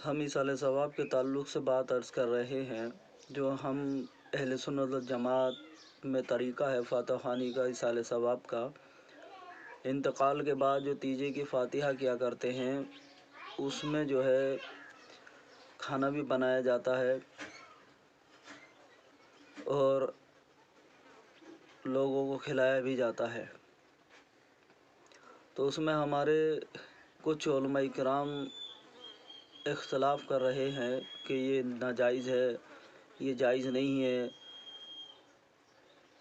ہم ایصال ثواب کے تعلق سے بات عرض کر رہے ہیں۔ جو ہم اہل سنت والجماعت میں طریقہ ہے فاتح خوانی کا، ایصال ثواب کا، انتقال کے بعد جو تیجے کی فاتحہ کیا کرتے ہیں اس میں جو ہے کھانا بھی بنایا جاتا ہے اور لوگوں کو کھلایا بھی جاتا ہے۔ تو اس میں ہمارے کچھ علماء کرام اختلاف کر رہے ہیں کہ یہ ناجائز ہے، یہ جائز نہیں ہے،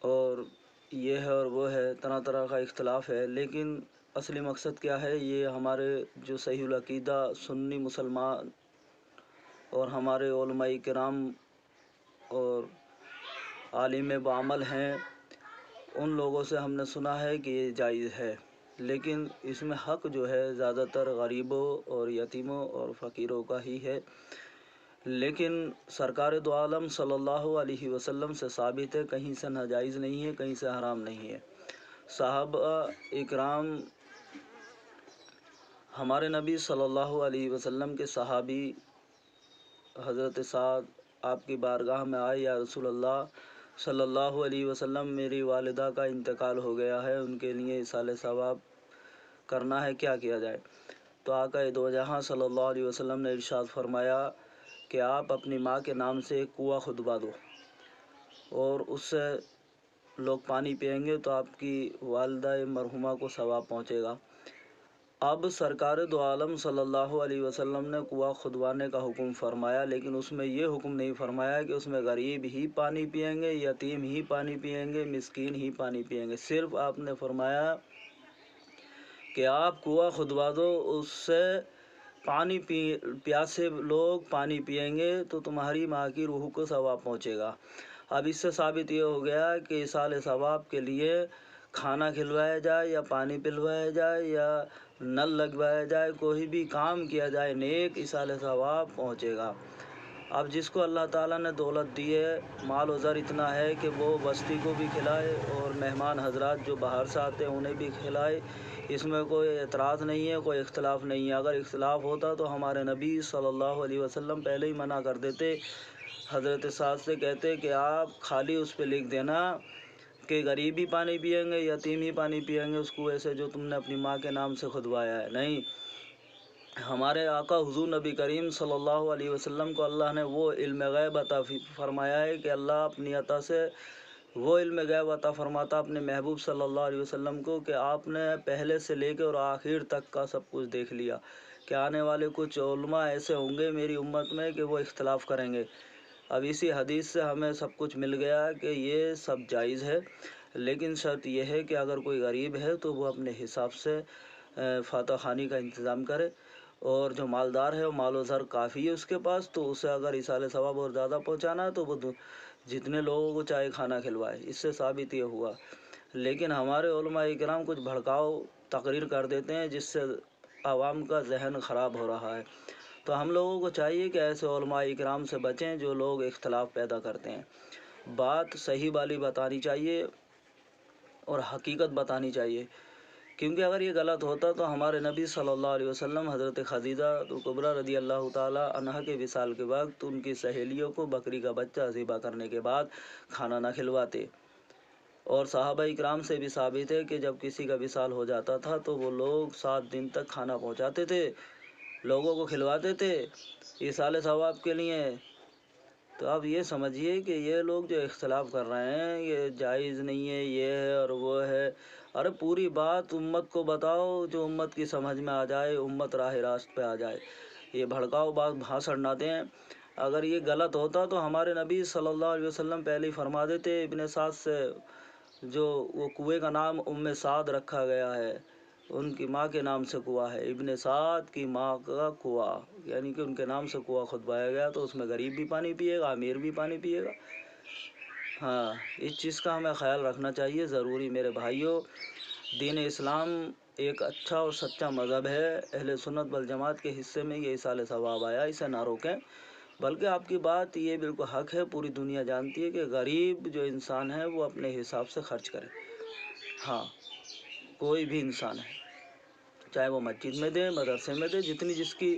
اور یہ ہے اور وہ ہے، طرح طرح کا اختلاف ہے۔ لیکن اصلی مقصد کیا ہے؟ یہ ہمارے جو صحیح العقیدہ سنی مسلمان اور ہمارے علماء کرام اور عالم بعمل ہیں، ان لوگوں سے ہم نے سنا ہے کہ یہ جائز ہے۔ لیکن اس میں حق جو ہے زیادہ تر غریبوں اور یتیموں اور فقیروں کا ہی ہے۔ لیکن سرکار دو عالم صلی اللہ علیہ وسلم سے ثابت ہے، کہیں سے ناجائز نہیں ہے، کہیں سے حرام نہیں ہے۔ صحابہ اکرام، ہمارے نبی صلی اللہ علیہ وسلم کے صحابی حضرت سعد آپ کی بارگاہ میں آئے، یا رسول اللہ صلی اللہ علیہ وسلم، میری والدہ کا انتقال ہو گیا ہے، ان کے لیے ایصال ثواب کرنا ہے، کیا کیا جائے؟ تو آقا دو جہاں صلی اللہ علیہ وسلم نے ارشاد فرمایا کہ آپ اپنی ماں کے نام سے ایک کنواں کھدوا دو اور اس سے لوگ پانی پئیں گے تو آپ کی والدہ مرحومہ کو ثواب پہنچے گا۔ اب سرکار دو عالم صلی اللہ علیہ وسلم نے کنواں کھدوانے کا حکم فرمایا، لیکن اس میں یہ حکم نہیں فرمایا کہ اس میں غریب ہی پانی پئیں گے، یتیم ہی پانی پئیں گے، مسکین ہی پانی پئیں گے۔ صرف آپ نے فرمایا کہ آپ کنواں کھدوا دو، اس سے پیاسے لوگ پانی پئیں گے تو تمہاری ماں کی روح کو ثواب پہنچے گا۔ اب اس سے ثابت یہ ہو گیا کہ ایصال ثواب کے لیے کھانا کھلوایا جائے یا پانی پلوایا جائے یا نل لگوایا جائے، کوئی بھی کام کیا جائے نیک، ایصال ثواب پہنچے گا۔ اب جس کو اللہ تعالیٰ نے دولت دی ہے، مال و زر اتنا ہے کہ وہ بستی کو بھی کھلائے اور مہمان حضرات جو باہر سے آتے ہیں انہیں بھی کھلائے، اس میں کوئی اعتراض نہیں ہے، کوئی اختلاف نہیں ہے۔ اگر اختلاف ہوتا تو ہمارے نبی صلی اللہ علیہ وسلم پہلے ہی منع کر دیتے، حضرت سعد سے کہتے کہ آپ خالی اس پہ لکھ دینا کہ غریب ہی پانی پئیں گے، یتیم ہی پانی پئیں گے اس کنویں سے جو تم نے اپنی ماں کے نام سے کھدوایا ہے۔ نہیں، ہمارے آقا حضور نبی کریم صلی اللہ علیہ وسلم کو اللہ نے وہ علم غیب عطا فرمایا ہے کہ اللہ اپنی عطا سے وہ علم غیب عطا فرماتا اپنے محبوب صلی اللہ علیہ وسلم کو کہ آپ نے پہلے سے لے کے اور آخر تک کا سب کچھ دیکھ لیا کہ آنے والے کچھ علماء ایسے ہوں گے میری امت میں کہ وہ اختلاف کریں گے۔ اب اسی حدیث سے ہمیں سب کچھ مل گیا کہ یہ سب جائز ہے، لیکن شرط یہ ہے کہ اگر کوئی غریب ہے تو وہ اپنے حساب سے فاتح خوانی کا انتظام کرے، اور جو مالدار ہے وہ مال و زر کافی ہے اس کے پاس، تو اسے اگر ایصال ثواب اور زیادہ پہنچانا ہے تو وہ جتنے لوگوں کو چاہے کھانا کھلوائے۔ اس سے ثابت یہ ہوا۔ لیکن ہمارے علماء کرام کچھ بھڑکاؤ تقریر کر دیتے ہیں جس سے عوام کا ذہن خراب ہو رہا ہے۔ تو ہم لوگوں کو چاہیے کہ ایسے علماء کرام سے بچیں جو لوگ اختلاف پیدا کرتے ہیں۔ بات صحیح والی بتانی چاہیے اور حقیقت بتانی چاہیے، کیونکہ اگر یہ غلط ہوتا تو ہمارے نبی صلی اللہ علیہ وسلم حضرت خدیجہ کبریٰ رضی اللہ تعالی عنہا کے وصال کے وقت ان کی سہیلیوں کو بکری کا بچہ ذبح کرنے کے بعد کھانا نہ کھلواتے، اور صحابہ اکرام سے بھی ثابت ہے کہ جب کسی کا وصال ہو جاتا تھا تو وہ لوگ 7 دن تک کھانا پہنچاتے تھے، لوگوں کو کھلواتے تھے ایصال ثواب کے لیے۔ تو اب یہ سمجھیے کہ یہ لوگ جو اختلاف کر رہے ہیں یہ جائز نہیں ہے، یہ ہے اور وہ ہے۔ ارے پوری بات امت کو بتاؤ جو امت کی سمجھ میں آ جائے، امت راہ راست پہ آ جائے۔ یہ بھڑکاؤ بات بھاسڑ نہ دیں۔ اگر یہ غلط ہوتا تو ہمارے نبی صلی اللہ علیہ وسلم پہلے ہی فرما دیتے۔ ابن سعد سے جو وہ کنویں کا نام سعد رکھا گیا ہے، ان کی ماں کے نام سے کنواں ہے، ابن سعد کی ماں کا کنواں، یعنی کہ ان کے نام سے کنواں کھدوایا گیا، تو اس میں غریب بھی پانی پیے گا، امیر بھی پانی پیے گا۔ ہاں، اس چیز کا ہمیں خیال رکھنا چاہیے ضروری۔ میرے بھائیوں، دین اسلام ایک اچھا اور سچا مذہب ہے، اہل سنت والجماعت کے حصے میں یہ ایصال ثواب آیا، اسے نہ روکیں۔ بلکہ آپ کی بات یہ بالکل حق ہے، پوری دنیا جانتی ہے کہ غریب جو انسان ہے وہ اپنے حساب سے خرچ کرے۔ ہاں، کوئی بھی انسان ہے، چاہے وہ مسجد میں دے، مدرسے میں دے، جتنی جس کی